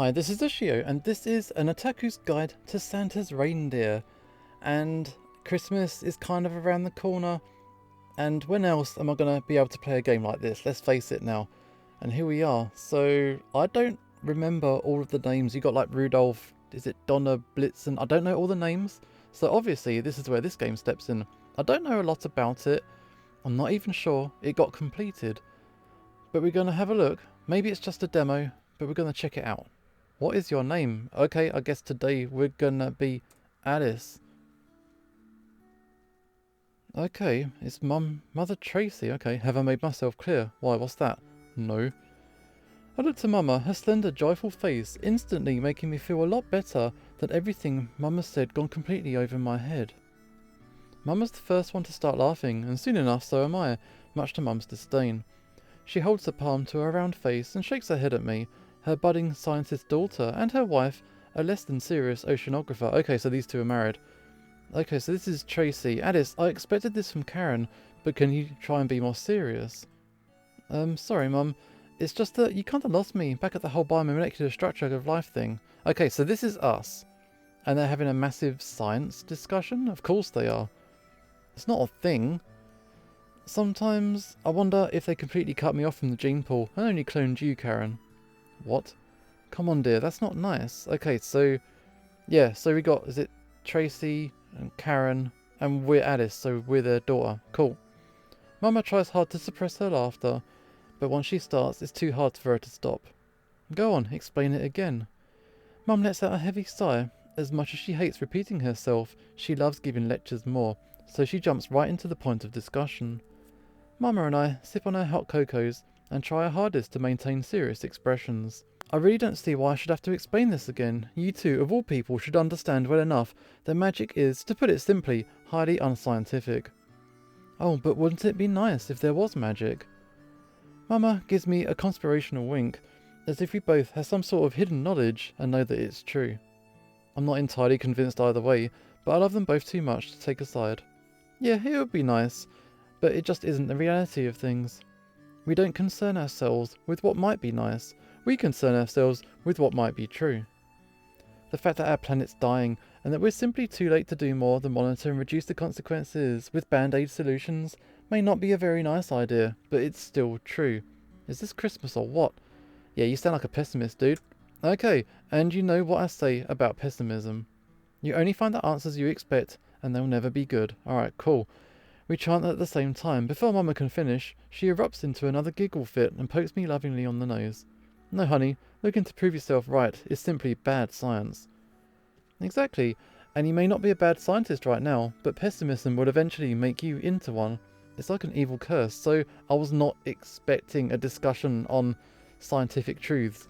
Hi, this is Ushio, and this is an Otaku's Guide to Santa's Reindeer. And Christmas is kind of around the corner, and when else am I going to be able to play a game like this? Let's face it now. And here we are. So, I don't remember all of the names. You got like Rudolph, is it Donna Blitzen? I don't know all the names. So obviously this is where this game steps in. I don't know a lot about it. I'm not even sure it got completed. But we're going to have a look. Maybe it's just a demo, but we're going to check it out. What is your name? Okay, I guess today we're gonna be Alice. Okay, it's Mother Tracy. Okay, have I made myself clear? Why, what's that? No. I looked at Mama, her slender, joyful face, instantly making me feel a lot better than everything Mama said gone completely over my head. Mama's the first one to start laughing, and soon enough so am I, much to Mum's disdain. She holds her palm to her round face and shakes her head at me, her budding scientist daughter, and her wife, a less than serious oceanographer. Okay, so these two are married. Okay, so this is Tracy. Alice, I expected this from Karen, but can you try and be more serious? Sorry, Mum. It's just that you kind of lost me back at the whole biomolecular structure of life thing. Okay, so this is us. And they're having a massive science discussion? Of course they are. It's not a thing. Sometimes I wonder if they completely cut me off from the gene pool and only cloned you, Karen. What? Come on, dear, that's not nice. Okay, so, yeah, so we got, is it Tracy and Karen, and we're Alice, so we're their daughter. Cool. Mama tries hard to suppress her laughter, but once she starts, it's too hard for her to stop. Go on, explain it again. Mum lets out a heavy sigh. As much as she hates repeating herself, she loves giving lectures more, so she jumps right into the point of discussion. Mama and I sip on our hot cocos and try our hardest to maintain serious expressions. I really don't see why I should have to explain this again. You two, of all people, should understand well enough that magic is, to put it simply, highly unscientific. Oh, but wouldn't it be nice if there was magic? Mama gives me a conspirational wink, as if we both have some sort of hidden knowledge and know that it's true. I'm not entirely convinced either way, but I love them both too much to take a side. Yeah, it would be nice, but it just isn't the reality of things. We don't concern ourselves with what might be nice, we concern ourselves with what might be true. The fact that our planet's dying, and that we're simply too late to do more than monitor and reduce the consequences with band-aid solutions, may not be a very nice idea, but it's still true. Is this Christmas or what? Yeah, you sound like a pessimist, dude. Okay, and you know what I say about pessimism. You only find the answers you expect, and they'll never be good. Alright, cool. We chant at the same time. Before Mama can finish, she erupts into another giggle fit and pokes me lovingly on the nose. No, honey, looking to prove yourself right is simply bad science. Exactly, and you may not be a bad scientist right now, but pessimism will eventually make you into one. It's like an evil curse, so I was not expecting a discussion on scientific truths.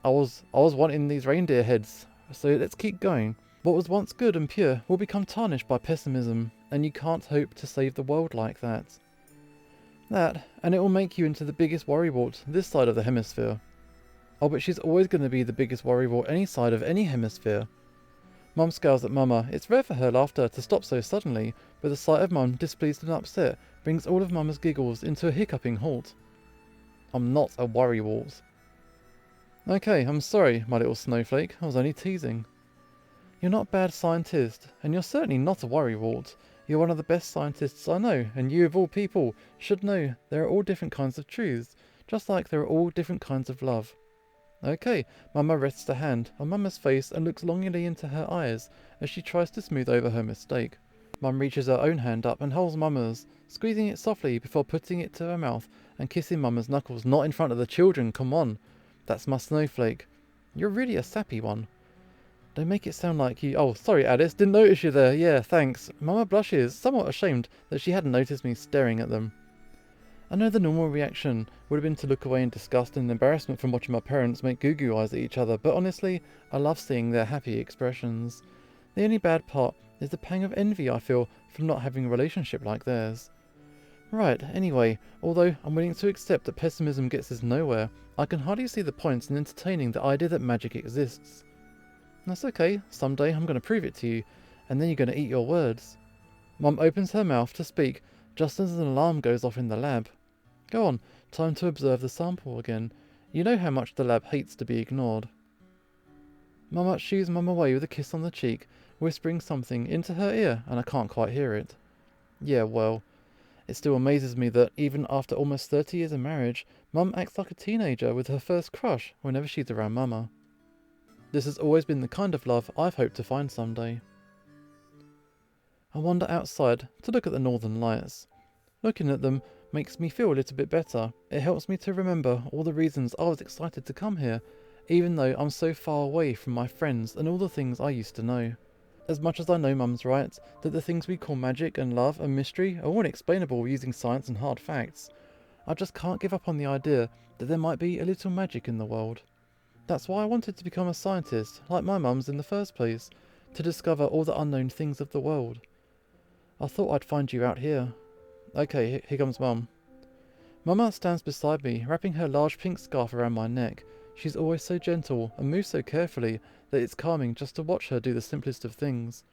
I was wanting these reindeer heads, so let's keep going. What was once good and pure will become tarnished by pessimism, and you can't hope to save the world like that. And it will make you into the biggest worrywart this side of the hemisphere. Oh, but she's always going to be the biggest worrywart any side of any hemisphere. Mum scowls at Mama. It's rare for her laughter to stop so suddenly, but the sight of Mum displeased and upset brings all of Mama's giggles into a hiccuping halt. I'm not a worrywart. Okay, I'm sorry, my little snowflake. I was only teasing. You're not a bad scientist, and you're certainly not a worrywart. You're one of the best scientists I know, and you of all people should know there are all different kinds of truths, just like there are all different kinds of love. Okay, Mama rests a hand on Mama's face and looks longingly into her eyes as she tries to smooth over her mistake. Mum reaches her own hand up and holds Mama's, squeezing it softly before putting it to her mouth and kissing Mama's knuckles. Not in front of the children, come on. That's my snowflake. You're really a sappy one. Don't make it sound like you... Oh, sorry Alice, didn't notice you there. Yeah, thanks. Mama blushes, somewhat ashamed that she hadn't noticed me staring at them. I know the normal reaction would have been to look away in disgust and embarrassment from watching my parents make goo-goo eyes at each other, but honestly, I love seeing their happy expressions. The only bad part is the pang of envy I feel from not having a relationship like theirs. Right, anyway, although I'm willing to accept that pessimism gets us nowhere, I can hardly see the point in entertaining the idea that magic exists. That's okay, someday I'm going to prove it to you, and then you're going to eat your words. Mum opens her mouth to speak just as an alarm goes off in the lab. Go on, time to observe the sample again. You know how much the lab hates to be ignored. Mama shoos Mum away with a kiss on the cheek, whispering something into her ear, and I can't quite hear it. Yeah, well, it still amazes me that even after almost 30 years of marriage, Mum acts like a teenager with her first crush whenever she's around Mama. This has always been the kind of love I've hoped to find someday. I wander outside to look at the northern lights. Looking at them makes me feel a little bit better. It helps me to remember all the reasons I was excited to come here, even though I'm so far away from my friends and all the things I used to know. As much as I know Mum's right, that the things we call magic and love and mystery are all unexplainable using science and hard facts, I just can't give up on the idea that there might be a little magic in the world. That's why I wanted to become a scientist, like my mum's in the first place, to discover all the unknown things of the world. I thought I'd find you out here. Okay, here comes Mum. Mama stands beside me, wrapping her large pink scarf around my neck. She's always so gentle and moves so carefully that it's calming just to watch her do the simplest of things.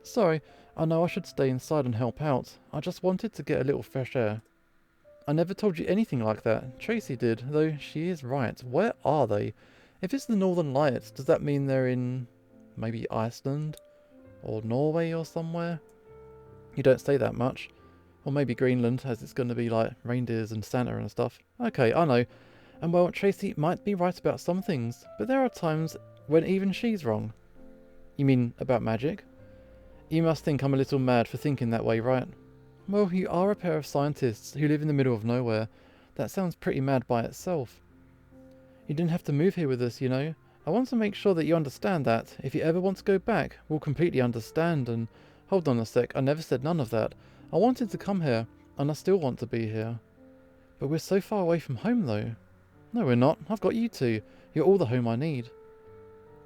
Sorry, I know I should stay inside and help out. I just wanted to get a little fresh air. I never told you anything like that. Tracy did, though she is right. Where are they? If it's the Northern Lights, does that mean they're in maybe Iceland? Or Norway or somewhere? You don't say that much. Or maybe Greenland, as it's going to be like reindeers and Santa and stuff. Okay, I know. And well, Tracy might be right about some things, but there are times when even she's wrong. You mean about magic? You must think I'm a little mad for thinking that way, right? Well, you are a pair of scientists who live in the middle of nowhere. That sounds pretty mad by itself. You didn't have to move here with us, you know. I want to make sure that you understand that. If you ever want to go back, we'll completely understand and... Hold on a sec, I never said none of that. I wanted to come here, and I still want to be here. But we're so far away from home, though. No, we're not. I've got you two. You're all the home I need.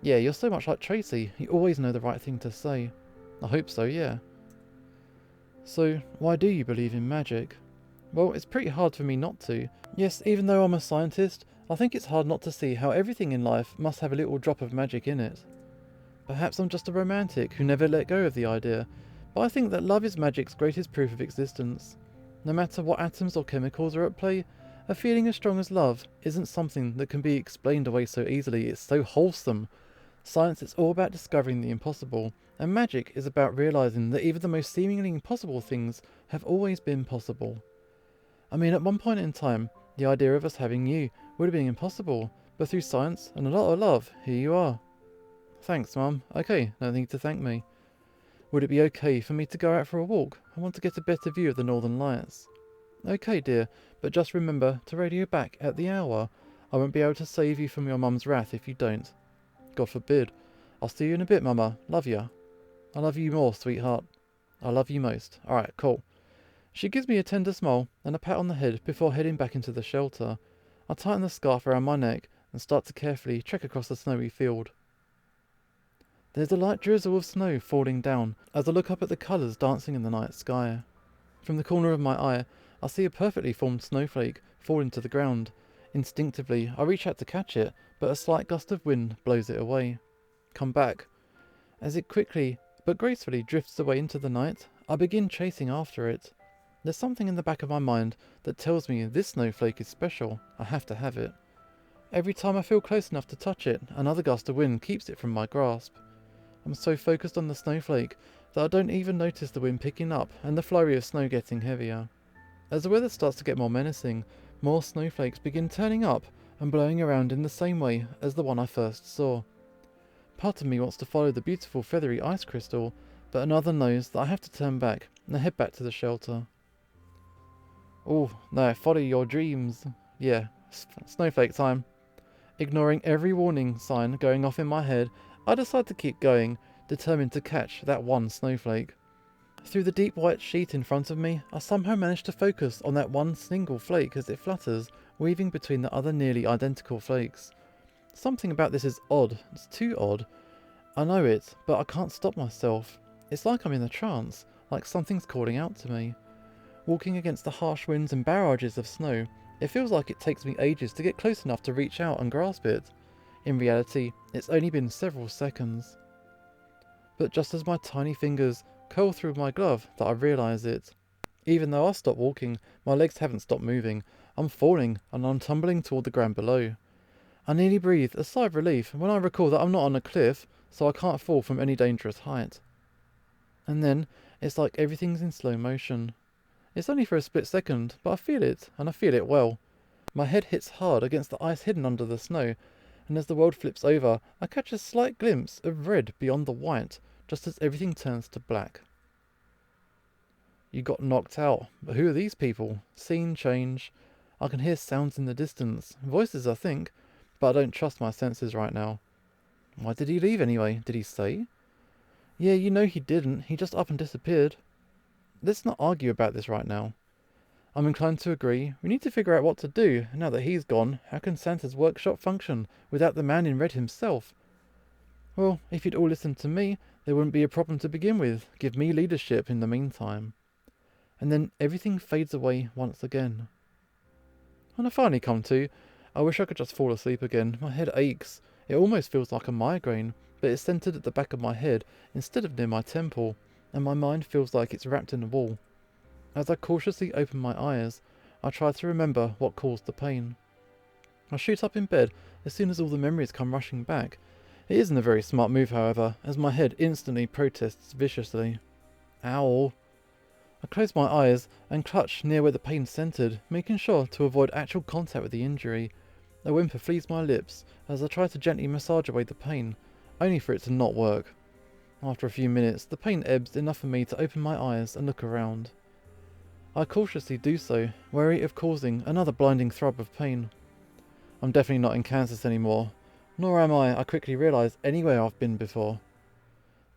Yeah, you're so much like Tracy. You always know the right thing to say. I hope so, yeah. So, why do you believe in magic? Well, it's pretty hard for me not to. Yes, even though I'm a scientist, I think it's hard not to see how everything in life must have a little drop of magic in it. Perhaps I'm just a romantic who never let go of the idea, but I think that love is magic's greatest proof of existence. No matter what atoms or chemicals are at play, a feeling as strong as love isn't something that can be explained away so easily. It's so wholesome. Science is all about discovering the impossible, and magic is about realising that even the most seemingly impossible things have always been possible. I mean, at one point in time, the idea of us having you would have been impossible, but through science and a lot of love, here you are. Thanks, Mum. Okay, no need to thank me. Would it be okay for me to go out for a walk? I want to get a better view of the Northern Lights. Okay, dear, but just remember to radio back at the hour. I won't be able to save you from your mum's wrath if you don't. God forbid. I'll see you in a bit, Mama. Love ya. I love you more, sweetheart. I love you most. Alright, cool. She gives me a tender smile and a pat on the head before heading back into the shelter. I tighten the scarf around my neck and start to carefully trek across the snowy field. There's a light drizzle of snow falling down as I look up at the colours dancing in the night sky. From the corner of my eye, I see a perfectly formed snowflake fall into the ground. Instinctively, I reach out to catch it, but a slight gust of wind blows it away. Come back. As it quickly but gracefully drifts away into the night, I begin chasing after it. There's something in the back of my mind that tells me this snowflake is special. I have to have it. Every time I feel close enough to touch it, another gust of wind keeps it from my grasp. I'm so focused on the snowflake that I don't even notice the wind picking up and the flurry of snow getting heavier. As the weather starts to get more menacing, more snowflakes begin turning up and blowing around in the same way as the one I first saw. Part of me wants to follow the beautiful feathery ice crystal, but another knows that I have to turn back and head back to the shelter. Oh, no, follow your dreams. Yeah, snowflake time. Ignoring every warning sign going off in my head, I decide to keep going, determined to catch that one snowflake. Through the deep white sheet in front of me, I somehow manage to focus on that one single flake as it flutters, weaving between the other nearly identical flakes. Something about this is odd. It's too odd. I know it, but I can't stop myself. It's like I'm in a trance, like something's calling out to me. Walking against the harsh winds and barrages of snow, it feels like it takes me ages to get close enough to reach out and grasp it. In reality, it's only been several seconds. But just as my tiny fingers curl through my glove that I realise it. Even though I've stopped walking, my legs haven't stopped moving. I'm falling and I'm tumbling toward the ground below. I nearly breathe a sigh of relief when I recall that I'm not on a cliff, so I can't fall from any dangerous height. And then, it's like everything's in slow motion. It's only for a split second, but I feel it, and I feel it well. My head hits hard against the ice hidden under the snow, and as the world flips over, I catch a slight glimpse of red beyond the white, just as everything turns to black. You got knocked out, but who are these people? Scene change. I can hear sounds in the distance, voices I think, but I don't trust my senses right now. Why did he leave anyway? Did he say? Yeah, you know he didn't. He just up and disappeared. Let's not argue about this right now. I'm inclined to agree. We need to figure out what to do. Now that he's gone, how can Santa's workshop function without the man in red himself? Well, if you'd all listened to me, there wouldn't be a problem to begin with. Give me leadership in the meantime. And then everything fades away once again. When I finally come to, I wish I could just fall asleep again. My head aches. It almost feels like a migraine, but it's centered at the back of my head instead of near my temple, and my mind feels like it's wrapped in a wall. As I cautiously open my eyes, I try to remember what caused the pain. I shoot up in bed as soon as all the memories come rushing back. It isn't a very smart move, however, as my head instantly protests viciously. Ow! I close my eyes and clutch near where the pain centered, making sure to avoid actual contact with the injury. A whimper flees my lips as I try to gently massage away the pain, only for it to not work. After a few minutes, the pain ebbs enough for me to open my eyes and look around. I cautiously do so, wary of causing another blinding throb of pain. I'm definitely not in Kansas anymore, nor am I quickly realise, anywhere I've been before.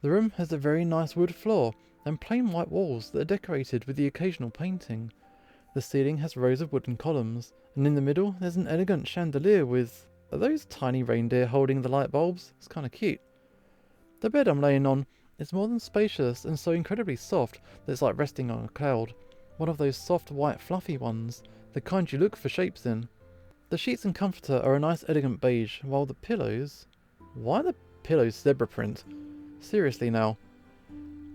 The room has a very nice wood floor and plain white walls that are decorated with the occasional painting. The ceiling has rows of wooden columns, and in the middle there's an elegant chandelier with... Are those tiny reindeer holding the light bulbs? It's kind of cute. The bed I'm laying on is more than spacious and so incredibly soft that it's like resting on a cloud. One of those soft, white, fluffy ones, the kind you look for shapes in. The sheets and comforter are a nice elegant beige, while the pillows... Why are the pillows zebra print? Seriously now.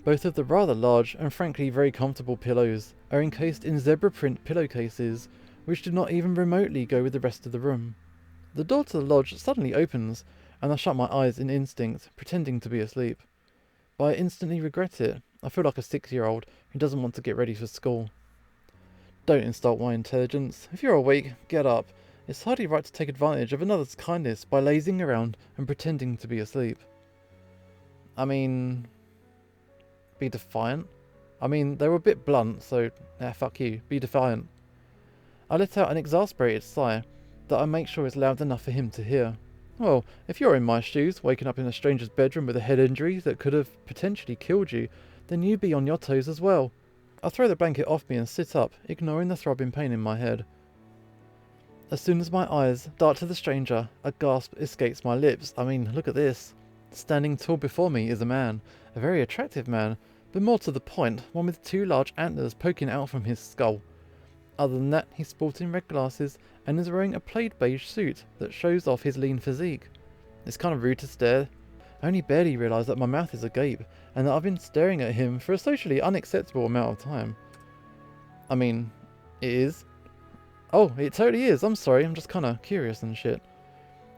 Both of the rather large and frankly very comfortable pillows are encased in zebra print pillowcases, which do not even remotely go with the rest of the room. The door to the lodge suddenly opens, and I shut my eyes in instinct, pretending to be asleep. But I instantly regret it. I feel like a 6-year-old who doesn't want to get ready for school. Don't insult my intelligence. If you're awake, get up. It's hardly right to take advantage of another's kindness by lazing around and pretending to be asleep. I mean... Be defiant? I mean, they were a bit blunt, so... fuck you. Be defiant. I let out an exasperated sigh that I make sure is loud enough for him to hear. Well, if you're in my shoes, waking up in a stranger's bedroom with a head injury that could have potentially killed you, then you'd be on your toes as well. I throw the blanket off me and sit up, ignoring the throbbing pain in my head. As soon as my eyes dart to the stranger, a gasp escapes my lips. I mean, look at this. Standing tall before me is a man, a very attractive man, but more to the point, one with 2 large antlers poking out from his skull. Other than that, he's sporting red glasses and is wearing a plaid beige suit that shows off his lean physique. It's kind of rude to stare. I only barely realise that my mouth is agape and that I've been staring at him for a socially unacceptable amount of time. I mean, it is. Oh, it totally is. I'm sorry, I'm just kind of curious and shit.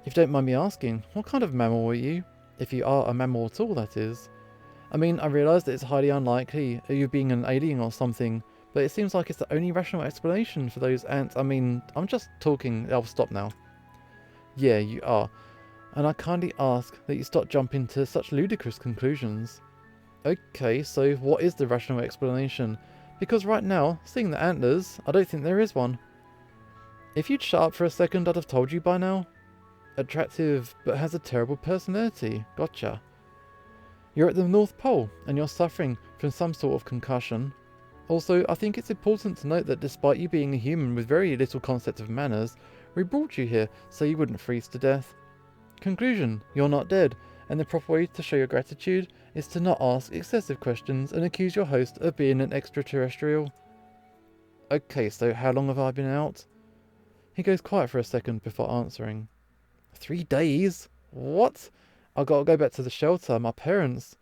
If you don't mind me asking, what kind of mammal are you? If you are a mammal at all, that is. I mean, I realise that it's highly unlikely you being an alien or something, but it seems like it's the only rational explanation for those ants. I mean, I'm just talking. I'll stop now. Yeah, you are. And I kindly ask that you stop jumping to such ludicrous conclusions. Okay, so what is the rational explanation? Because right now, seeing the antlers, I don't think there is one. If you'd shut up for a second, I'd have told you by now. Attractive, but has a terrible personality. Gotcha. You're at the North Pole, and you're suffering from some sort of concussion. Also, I think it's important to note that despite you being a human with very little concept of manners, we brought you here so you wouldn't freeze to death. Conclusion, you're not dead, and the proper way to show your gratitude is to not ask excessive questions and accuse your host of being an extraterrestrial. Okay, so how long have I been out? He goes quiet for a second before answering. 3 days? What? I gotta go back to the shelter, my parents.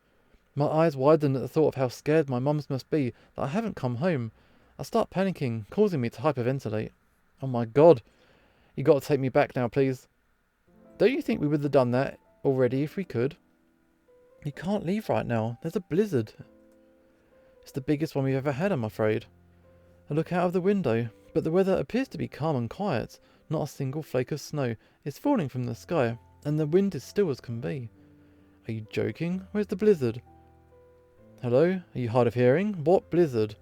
My eyes widen at the thought of how scared my mums must be that I haven't come home. I start panicking, causing me to hyperventilate. Oh my god. You gotta take me back now, please. Don't you think we would have done that already if we could? You can't leave right now. There's a blizzard. It's the biggest one we've ever had, I'm afraid. I look out of the window, but the weather appears to be calm and quiet. Not a single flake of snow is falling from the sky, and the wind is still as can be. Are you joking? Where's the blizzard? Hello? Are you hard of hearing? What blizzard?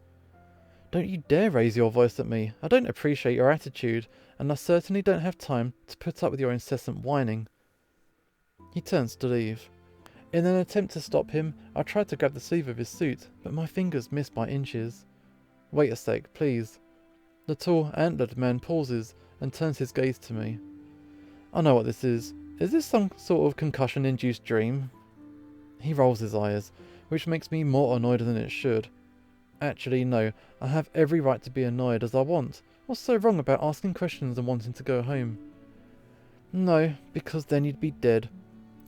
Don't you dare raise your voice at me. I don't appreciate your attitude, and I certainly don't have time to put up with your incessant whining. He turns to leave. In an attempt to stop him, I try to grab the sleeve of his suit, but my fingers miss by inches. Wait a sec, please. The tall, antlered man pauses and turns his gaze to me. I know what this is. Is this some sort of concussion-induced dream? He rolls his eyes, which makes me more annoyed than it should. Actually, no, I have every right to be annoyed as I want. What's so wrong about asking questions and wanting to go home? No, because then you'd be dead.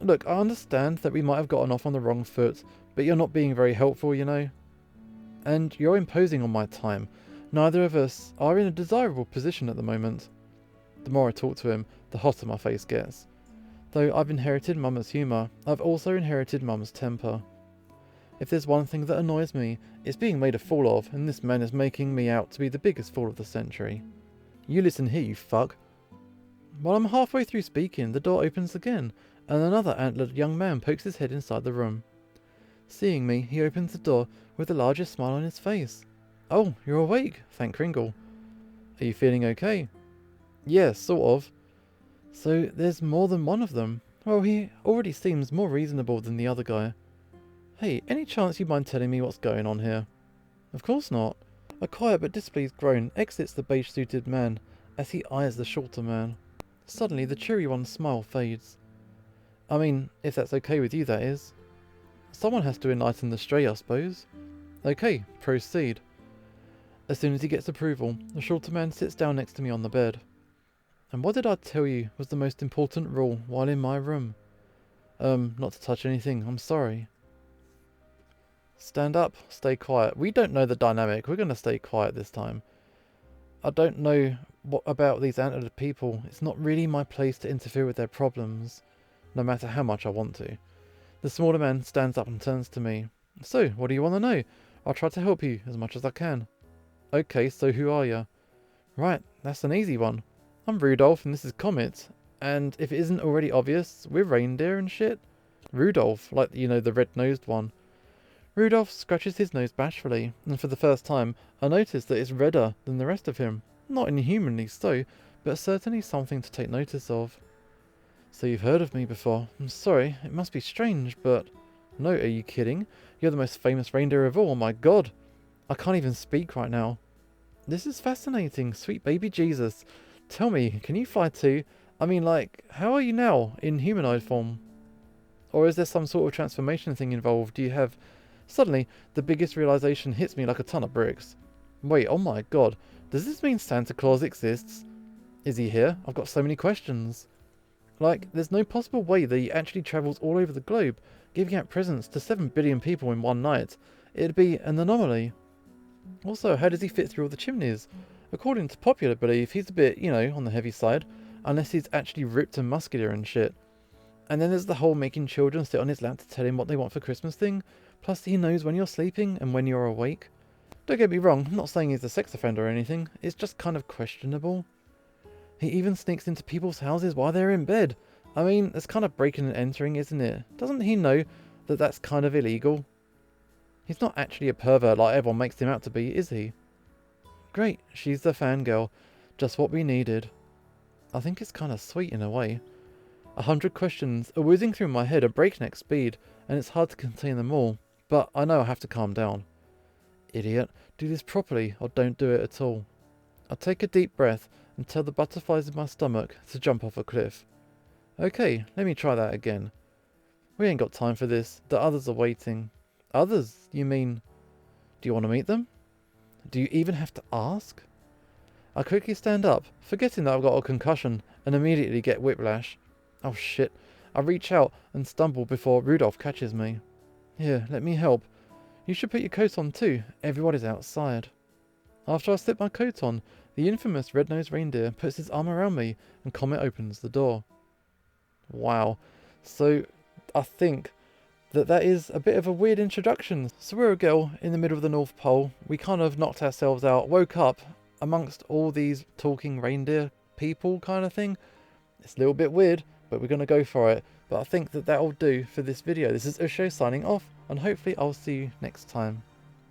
Look, I understand that we might have gotten off on the wrong foot, but you're not being very helpful, you know. And you're imposing on my time. Neither of us are in a desirable position at the moment. The more I talk to him, the hotter my face gets. Though I've inherited Mama's humour, I've also inherited Mama's temper. If there's one thing that annoys me, it's being made a fool of, and this man is making me out to be the biggest fool of the century. You listen here, you fuck. While I'm halfway through speaking, the door opens again, and another antlered young man pokes his head inside the room. Seeing me, he opens the door with the largest smile on his face. Oh, you're awake, thank Kringle. Are you feeling okay? Yes, sort of. So there's more than one of them. Well, he already seems more reasonable than the other guy. Hey, any chance you mind telling me what's going on here? Of course not. A quiet but displeased groan exits the beige-suited man as he eyes the shorter man. Suddenly, the cheery one's smile fades. I mean, if that's okay with you, that is. Someone has to enlighten the stray, I suppose. Okay, proceed. As soon as he gets approval, the shorter man sits down next to me on the bed. And what did I tell you was the most important rule while in my room? Not to touch anything, I'm sorry. Stand up, stay quiet. We don't know the dynamic, we're going to stay quiet this time. I don't know what about these antlered people. It's not really my place to interfere with their problems, no matter how much I want to. The smaller man stands up and turns to me. So, what do you want to know? I'll try to help you as much as I can. Okay, so who are you? Right, that's an easy one. I'm Rudolph and this is Comet. And if it isn't already obvious, we're Reindeer and shit. Rudolph, like, you know, the red-nosed one. Rudolph scratches his nose bashfully, and for the first time, I notice that it's redder than the rest of him. Not inhumanly so, but certainly something to take notice of. So you've heard of me before. I'm sorry, it must be strange, but... No, are you kidding? You're the most famous reindeer of all, my god! I can't even speak right now. This is fascinating, sweet baby Jesus. Tell me, can you fly too? I mean, like, how are you now, in humanoid form? Or is there some sort of transformation thing involved? Do you have... Suddenly, the biggest realization hits me like a ton of bricks. Wait, oh my god, does this mean Santa Claus exists? Is he here? I've got so many questions. Like, there's no possible way that he actually travels all over the globe, giving out presents to 7 billion people in one night. It'd be an anomaly. Also, how does he fit through all the chimneys? According to popular belief, he's a bit, you know, on the heavy side, unless he's actually ripped and muscular and shit. And then there's the whole making children sit on his lap to tell him what they want for Christmas thing, plus he knows when you're sleeping and when you're awake. Don't get me wrong, I'm not saying he's a sex offender or anything, it's just kind of questionable. He even sneaks into people's houses while they're in bed. I mean, it's kind of breaking and entering, isn't it? Doesn't he know that that's kind of illegal? He's not actually a pervert like everyone makes him out to be, is he? Great, she's the fangirl. Just what we needed. I think it's kind of sweet in a way. 100 questions are whizzing through my head at breakneck speed, and it's hard to contain them all, but I know I have to calm down. Idiot, do this properly or don't do it at all. I take a deep breath and tell the butterflies in my stomach to jump off a cliff. Okay, let me try that again. We ain't got time for this, the others are waiting. Others, you mean? Do you want to meet them? Do you even have to ask? I quickly stand up, forgetting that I've got a concussion, and immediately get whiplash. Oh shit. I reach out and stumble before Rudolph catches me. Here, let me help. You should put your coat on too. Everybody's outside. After I slip my coat on, the infamous red-nosed reindeer puts his arm around me and Comet opens the door. Wow. So I think that is a bit of a weird introduction. So we're a girl in the middle of the North Pole. We kind of knocked ourselves out, woke up amongst all these talking reindeer people kind of thing. It's a little bit weird, but we're going to go for it. But I think that'll do for this video. This is Usho signing off, and hopefully I'll see you next time.